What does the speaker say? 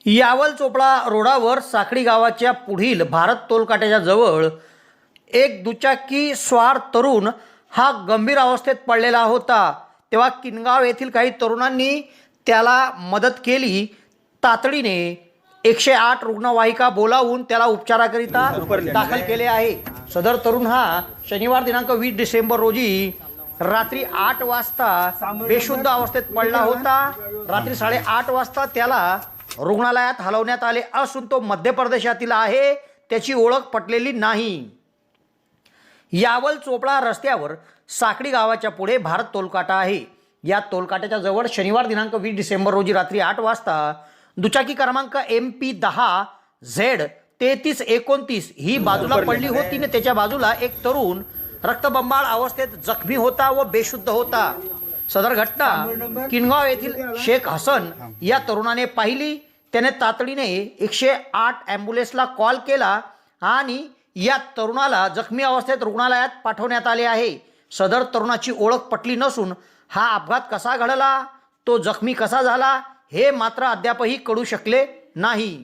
यावल चोपडा रोडावर साखळी गावाच्या पुढील भारत टोलकाट्याच्या जवळ एक दुचाकी स्वार तरुण हा गंभीर अवस्थेत पडलेला होता। तेव्हा किनगाव येथील काही तरुणांनी त्याला मदत केली। तातडीने 108 रुग्णवाहिका बोलावून त्याला उपचाराकरिता दाखल केले आहे। सदर तरुण हा शनिवार दिनांक 20 डिसेंबर रोजी रात्री 8 वाजता बेशुद्ध अवस्थेत पडला होता। रात्री 8:30 वाजता त्याला रुग्णालयात हलवण्यात आले असून तो मध्य प्रदेशातील आहे। त्याची ओळख पटलेली नाही। यावल चोपडा रस्त्यावर साखळी गावाच्या पुढे भारत टोलकाटा आहे। या टोलकाट्याच्या जवळ शनिवार दिनांक 20 डिसेंबर रोजी रात्री 8 वाजता दुचाकी क्रमांक MP10Z3329 ही बाजूला पडली होती आणि त्याच्या बाजूला एक तरुण रक्तबंबाळ अवस्थेत जखमी होता व बेशुद्ध होता। सदर घटना किनगाव येथील शेख हसन या तरुणाने पाहिली। त्याने तातडीने 108 ॲम्ब्युलन्सला कॉल केला आणि या तरुणाला जखमी अवस्थेत रुग्णालयात पाठवण्यात आले आहे। सदर तरुणाची ओळख पटली नसून हा अपघात कसा घडला, तो जखमी कसा झाला हे मात्र अद्यापही कळू शकले नाही।